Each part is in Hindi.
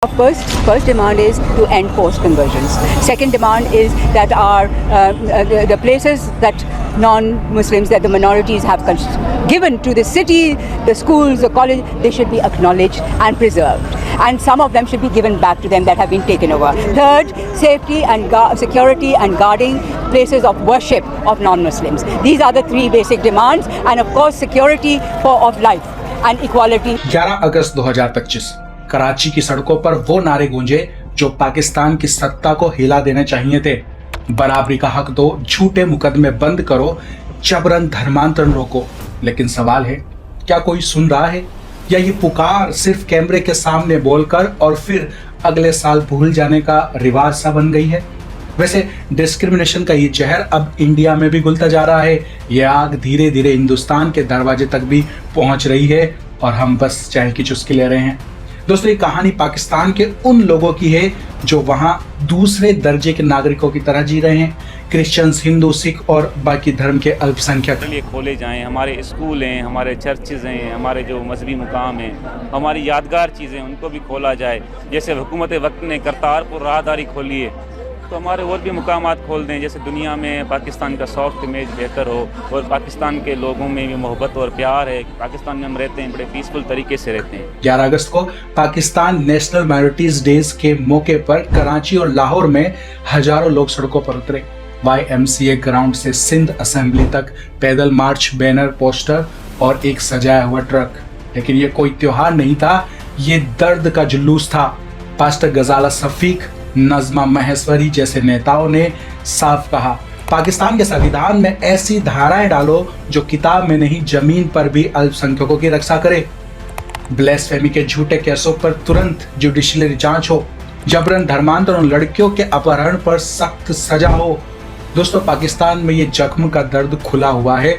First demand is to end forced conversions. Second demand is that the places that non-Muslims, that the minorities have given to the city, the schools, the college, they should be acknowledged and preserved. And some of them should be given back to them that have been taken over. Third, safety and security and guarding places of worship of non-Muslims. These are the three basic demands, and of course security of life and equality. 11 अगस्त 2025 कराची की सड़कों पर वो नारे गूंजे जो पाकिस्तान की सत्ता को हिला देने चाहिए थे। बराबरी का हक दो, झूठे मुकदमे बंद करो, जबरन धर्मांतरण रोको। लेकिन सवाल है, क्या कोई सुन रहा है, या ये पुकार सिर्फ कैमरे के सामने बोलकर और फिर अगले साल भूल जाने का रिवाज सा बन गई है? वैसे डिस्क्रिमिनेशन का ये जहर अब इंडिया में भी घुलता जा रहा है। ये आग धीरे धीरे हिंदुस्तान के दरवाजे तक भी पहुंच रही है और हम बस चाय की चुस्की ले रहे हैं। दोस्तों, ये कहानी पाकिस्तान के उन लोगों की है जो वहां दूसरे दर्जे के नागरिकों की तरह जी रहे हैं। क्रिश्चियंस, हिंदू, सिख और बाकी धर्म के अल्पसंख्यक लिए खोले जाएं, हमारे स्कूल हैं, हमारे चर्चेज़ हैं, हमारे जो मजहबी मुकाम हैं, हमारी यादगार चीज़ें, उनको भी खोला जाए। जैसे हुकूमत वक्त ने करतारपुर राहदारी खोली है, तो हमारे और भी मुकामात खोल दें, जैसे दुनिया में पाकिस्तान का सॉफ्ट इमेज बेहतर हो और पाकिस्तान के लोगों में भी मोहब्बत और प्यार है। पाकिस्तान में हम रहते हैं, बड़े पीसफुल तरीके से रहते हैं। 11 अगस्त को पाकिस्तान नेशनल माइनॉरिटीज डेज के मौके पर कराची और लाहौर में हजारों लोग सड़कों पर उतरे। YMCA ग्राउंड से सिंध असेंबली तक पैदल मार्च, बैनर, पोस्टर और एक सजाया हुआ ट्रक। लेकिन ये कोई त्योहार नहीं था, ये दर्द का जुलूस था। पास्टर गजाला सफीक, नज़मा महेश्वरी जैसे नेताओं ने साफ कहा, पाकिस्तान के संविधान में ऐसी धाराएं डालो जो किताब में नहीं, जमीन पर भी अल्पसंख्यकों की रक्षा करे। ब्लेसफेमी के झूठे केसों पर तुरंत जुडिशरी जांच हो। जबरन धर्मांतरण और लड़कियों के अपहरण पर सख्त सजा हो। दोस्तों, पाकिस्तान में ये जख्म का दर्द खुला हुआ है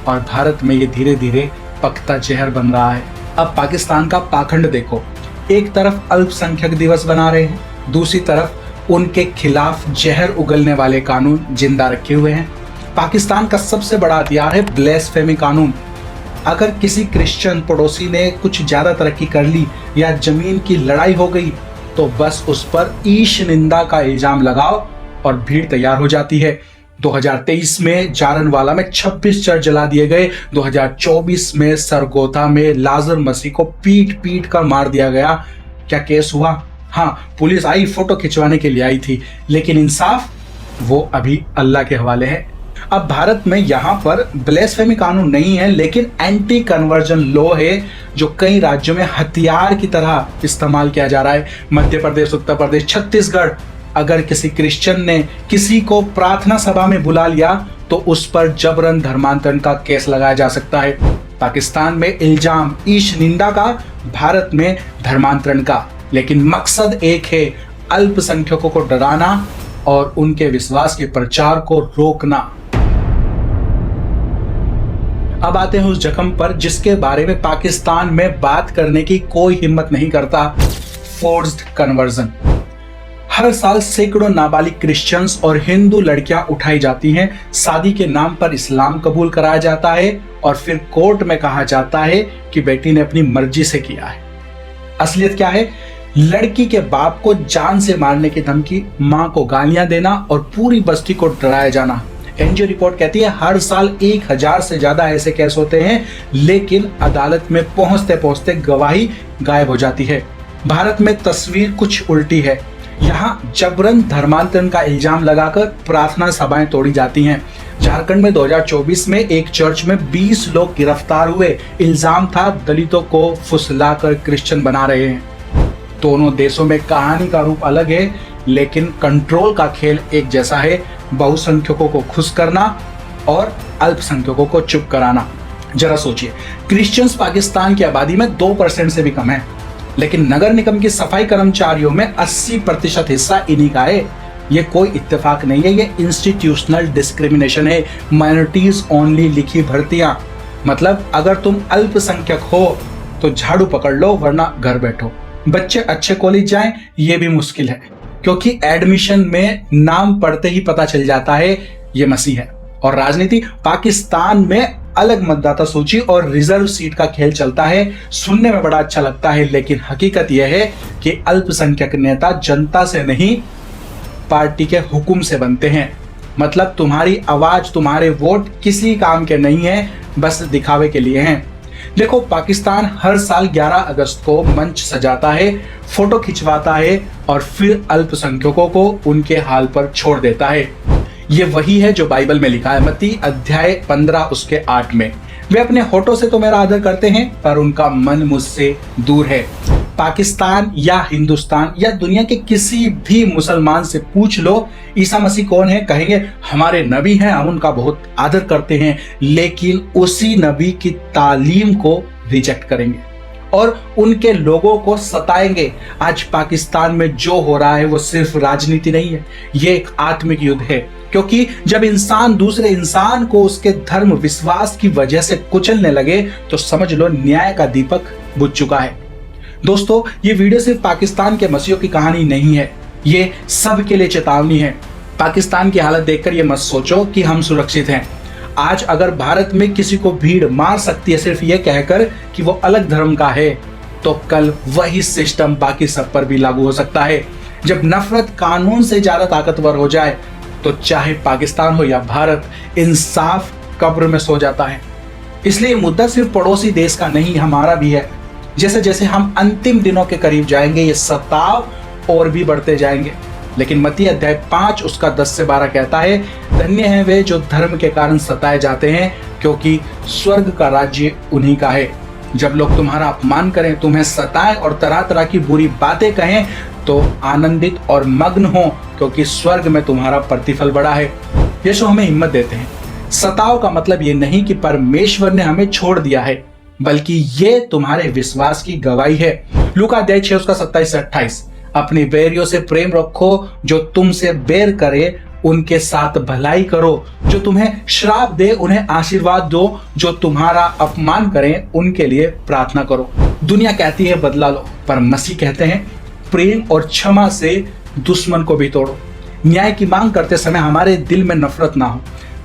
और भारत में ये धीरे धीरे पकता जहर बन रहा है। अब पाकिस्तान का पाखंड देखो, एक तरफ अल्पसंख्यक दिवस बना रहे हैं, दूसरी तरफ उनके खिलाफ जहर उगलने वाले कानून जिंदा रखे हुए हैं। पाकिस्तान का सबसे बड़ा हथियार है ब्लेसफेमी कानून। अगर किसी क्रिश्चियन पड़ोसी ने कुछ ज्यादा तरक्की कर ली या जमीन की लड़ाई हो गई तो बस उस पर ईश निंदा का इल्जाम लगाओ और भीड़ तैयार हो जाती है। 2023 में जारनवाला में 26 चर्च जला दिए गए। 2024 में सरगोधा में लाजर मसीह को पीट पीट कर मार दिया गया। क्या केस हुआ? हाँ, पुलिस आई, फोटो खिंचवाने के लिए आई थी, लेकिन इंसाफ वो अभी अल्लाह के हवाले है। अब भारत में यहाँ पर ब्लेसफेमी कानून नहीं है, लेकिन एंटी कन्वर्जन लॉ है जो कई राज्यों में हथियार की तरह इस्तेमाल किया जा रहा है। मध्य प्रदेश, उत्तर प्रदेश, छत्तीसगढ़, अगर किसी क्रिश्चियन ने किसी को प्रार्थना सभा में बुला लिया तो उस पर जबरन धर्मांतरण का केस लगाया जा सकता है। पाकिस्तान में इल्जाम ईश निंदा का, भारत में धर्मांतरण का, लेकिन मकसद एक है, अल्पसंख्यकों को डराना और उनके विश्वास के प्रचार को रोकना। अब आते हैं उस जख्म पर जिसके बारे में पाकिस्तान में बात करने की कोई हिम्मत नहीं करता, फोर्स्ड कन्वर्जन। हर साल सैकड़ों नाबालिग क्रिश्चियंस और हिंदू लड़कियां उठाई जाती हैं, शादी के नाम पर इस्लाम कबूल कराया जाता है और फिर कोर्ट में कहा जाता है कि बेटी ने अपनी मर्जी से किया है। असलियत क्या है? लड़की के बाप को जान से मारने की धमकी, मां को गालियां देना और पूरी बस्ती को डराया जाना। एनजीओ रिपोर्ट कहती है हर साल 1000 से ज्यादा ऐसे केस होते हैं, लेकिन अदालत में पहुंचते पहुंचते गवाही गायब हो जाती है। भारत में तस्वीर कुछ उल्टी है। यहाँ जबरन धर्मांतरण का इल्जाम लगाकर प्रार्थना सभाएं तोड़ी जाती हैं। झारखंड में 2024 में एक चर्च में 20 लोग गिरफ्तार हुए। इल्जाम था दलितों को फुसलाकर क्रिश्चियन बना रहे हैं। दोनों देशों में कहानी का रूप अलग है, लेकिन कंट्रोल का खेल एक जैसा है, बहुसंख्यकों को खुश करना और अल्पसंख्यकों को चुप कराना। जरा सोचिए, क्रिश्चियंस पाकिस्तान की आबादी में 2% से भी कम है, लेकिन नगर निगम की सफाई कर्मचारियों में 80% हिस्सा इन्हीं का है। ये कोई इत्तेफाक नहीं है, ये इंस्टीट्यूशनल डिस्क्रिमिनेशन है। माइनॉरिटीज ओनली लिखी भर्तियां, मतलब अगर तुम अल्पसंख्यक हो तो झाड़ू पकड़ लो, वरना घर बैठो। बच्चे अच्छे कॉलेज जाएं ये भी मुश्किल है, क्योंकि एडमिशन में नाम पढ़ते ही पता चल जाता है ये मसीह है। और राजनीति, पाकिस्तान में अलग मतदाता सूची और रिजर्व सीट का खेल चलता है, सुनने में बड़ा अच्छा लगता है, लेकिन हकीकत यह है कि अल्पसंख्यक नेता जनता से नहीं पार्टी के हुक्म से बनते हैं। मतलब तुम्हारी आवाज, तुम्हारे वोट किसी काम के नहीं है, बस दिखावे के लिए हैं। देखो, पाकिस्तान हर साल 11 अगस्त को मंच सजाता है, फोटो खिंचवाता है और फिर अल्पसंख्यकों को उनके हाल पर छोड़ देता है। ये वही है जो बाइबल में लिखा है, मत्ती अध्याय 15 उसके 8 में। वे अपने होठों से तो मेरा आदर करते हैं, पर उनका मन मुझसे दूर है। पाकिस्तान या हिंदुस्तान या दुनिया के किसी भी मुसलमान से पूछ लो ईसा मसीह कौन है, कहेंगे हमारे नबी हैं, हम उनका बहुत आदर करते हैं, लेकिन उसी नबी की तालीम को रिजेक्ट करेंगे और उनके लोगों को सताएंगे। आज पाकिस्तान में जो हो रहा है वो सिर्फ राजनीति नहीं है, ये एक आत्मिक युद्ध है, क्योंकि जब इंसान दूसरे इंसान को उसके धर्म विश्वास की वजह से कुचलने लगे तो समझ लो न्याय का दीपक बुझ चुका है। दोस्तों, ये वीडियो सिर्फ पाकिस्तान के मसीहों की कहानी नहीं है, ये सबके लिए चेतावनी है। पाकिस्तान की हालत देखकर ये मत सोचो कि हम सुरक्षित हैं। आज अगर भारत में किसी को भीड़ मार सकती है सिर्फ ये कहकर कि वो अलग धर्म का है, तो कल वही सिस्टम बाकी सब पर भी लागू हो सकता है। जब नफरत कानून से ज्यादा ताकतवर हो जाए तो चाहे पाकिस्तान हो या भारत, इंसाफ कब्र में सो जाता है। इसलिए मुद्दा सिर्फ पड़ोसी देश का नहीं, हमारा भी है। जैसे जैसे हम अंतिम दिनों के करीब जाएंगे ये सताव और भी बढ़ते जाएंगे। लेकिन मत्ती अध्याय 5 उसका 10 से 12 कहता है, धन्य हैं वे जो धर्म के कारण सताए जाते हैं, क्योंकि स्वर्ग का राज्य उन्हीं का है। जब लोग तुम्हारा अपमान करें, तुम्हें सताएं और तरह तरह की बुरी बातें कहें, तो आनंदित और मग्न हो, क्योंकि स्वर्ग में तुम्हारा प्रतिफल बड़ा है। यीशु हमें हिम्मत देते हैं। सताव का मतलब ये नहीं कि परमेश्वर ने हमें छोड़ दिया है, बल्कि ये तुम्हारे विश्वास की गवाही है। लूका अध्याय 6 उसका 27 से 28, अपने बैरियों से प्रेम रखो, जो तुमसे बैर करे उनके साथ भलाई करो, जो तुम्हें श्राप दे उन्हें आशीर्वाद दो, जो तुम्हारा अपमान करें उनके लिए प्रार्थना करो। दुनिया कहती है बदला लो, पर मसीह कहते हैं प्रेम और क्षमा से दुश्मन को भी तोड़ो। न्याय की मांग करते समय हमारे दिल में नफरत ना हो।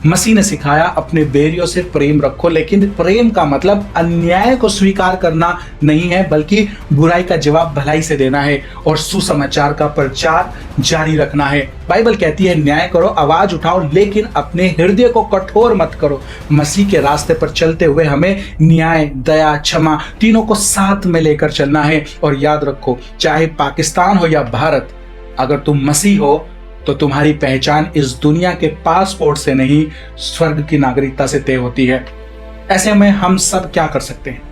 मसीह ने सिखाया अपने बैरियों से प्रेम रखो, लेकिन प्रेम का मतलब अन्याय को स्वीकार करना नहीं है, बल्कि बुराई का जवाब भलाई से देना है और सुसमाचार का प्रचार जारी रखना है। बाइबल कहती है न्याय करो, आवाज उठाओ, लेकिन अपने हृदय को कठोर मत करो। मसीह के रास्ते पर चलते हुए हमें न्याय, दया, क्षमा तीनों को साथ में लेकर चलना है। और याद रखो, चाहे पाकिस्तान हो या भारत, अगर तुम मसीह हो तो तुम्हारी पहचान इस दुनिया के पासपोर्ट से नहीं, स्वर्ग की नागरिकता से तय होती है। ऐसे में हम सब क्या कर सकते हैं?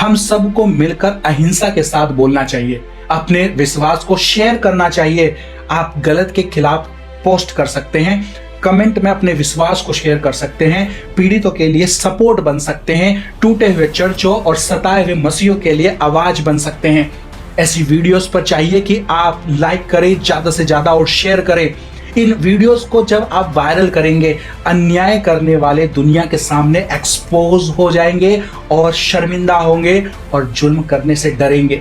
हम सबको मिलकर अहिंसा के साथ बोलना चाहिए, अपने विश्वास को शेयर करना चाहिए। आप गलत के खिलाफ पोस्ट कर सकते हैं, कमेंट में अपने विश्वास को शेयर कर सकते हैं, पीड़ितों के लिए सपोर्ट बन सकते हैं, टूटे हुए चर्चों और सताए हुए मसीहों के लिए आवाज बन सकते हैं। ऐसी वीडियोस पर चाहिए कि आप लाइक करें ज्यादा से ज्यादा और शेयर करें। इन वीडियोस को जब आप वायरल करेंगे, अन्याय करने वाले दुनिया के सामने एक्सपोज हो जाएंगे और शर्मिंदा होंगे और जुल्म करने से डरेंगे।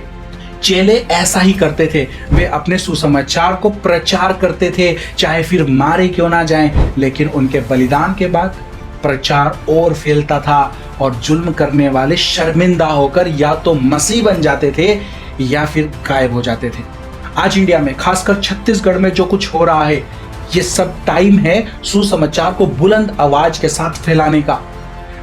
चेले ऐसा ही करते थे, वे अपने सुसमाचार को प्रचार करते थे, चाहे फिर मारे क्यों ना जाएं, लेकिन उनके बलिदान के बाद प्रचार और फैलता था और जुल्म करने वाले शर्मिंदा होकर या तो मसीह बन जाते थे या फिर गायब हो जाते थे। आज इंडिया में, खासकर छत्तीसगढ़ में जो कुछ हो रहा है, ये सब टाइम है सुसमाचार को बुलंद आवाज के साथ फैलाने का,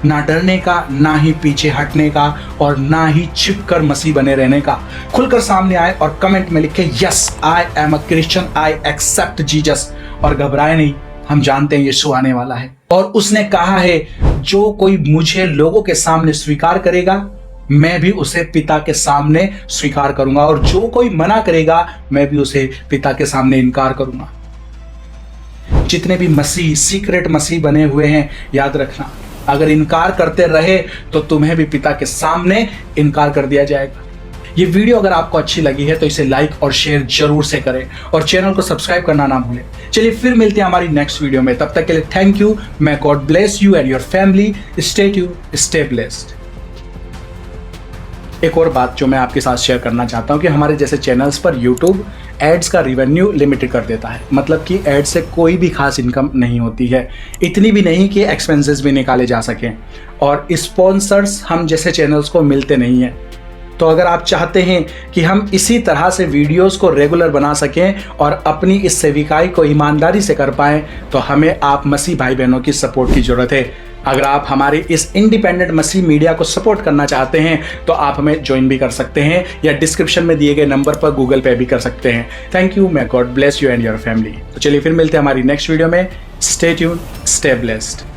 ना डरने का, ना ही पीछे हटने का और ना ही छिपकर मसीह बने रहने का। खुलकर सामने आए और कमेंट में लिखे yes I am a Christian, I accept Jesus, और घबराए नहीं, हम जानते हैं यीशु आने वाला है और उसने कहा है जो कोई मुझे लोगों के सामने स्वीकार करेगा, मैं भी उसे पिता के सामने स्वीकार करूंगा, और जो कोई मना करेगा मैं भी उसे पिता के सामने इनकार करूंगा। जितने भी मसीह, सीक्रेट मसीह बने हुए हैं, याद रखना, अगर इनकार करते रहे तो तुम्हें भी पिता के सामने इनकार कर दिया जाएगा। ये वीडियो अगर आपको अच्छी लगी है तो इसे लाइक और शेयर जरूर से करें और चैनल को सब्सक्राइब करना ना भूलें। चलिए फिर मिलते हैं हमारी नेक्स्ट वीडियो में, तब तक के लिए थैंक यू। मैं God bless you and your family. Stay tuned, stay blessed. एक और बात जो मैं आपके साथ शेयर करना चाहता हूं कि हमारे जैसे चैनल्स पर YouTube, एड्स का रिवेन्यू लिमिटेड कर देता है, मतलब कि एड से कोई भी खास इनकम नहीं होती है, इतनी भी नहीं कि एक्सपेंसेस भी निकाले जा सकें, और स्पॉन्सर्स हम जैसे चैनल्स को मिलते नहीं हैं। तो अगर आप चाहते हैं कि हम इसी तरह से वीडियोस को रेगुलर बना सकें और अपनी इस सेविकाई को ईमानदारी से कर पाएं, तो हमें आप मसीह भाई बहनों की सपोर्ट की ज़रूरत है। अगर आप हमारे इस इंडिपेंडेंट मसीह मीडिया को सपोर्ट करना चाहते हैं तो आप हमें ज्वाइन भी कर सकते हैं, या डिस्क्रिप्शन में दिए गए नंबर पर गूगल पे भी कर सकते हैं। Thank you, may God bless you and your family. तो चलिए फिर मिलते हैं हमारी नेक्स्ट वीडियो में। Stay tuned, stay blessed.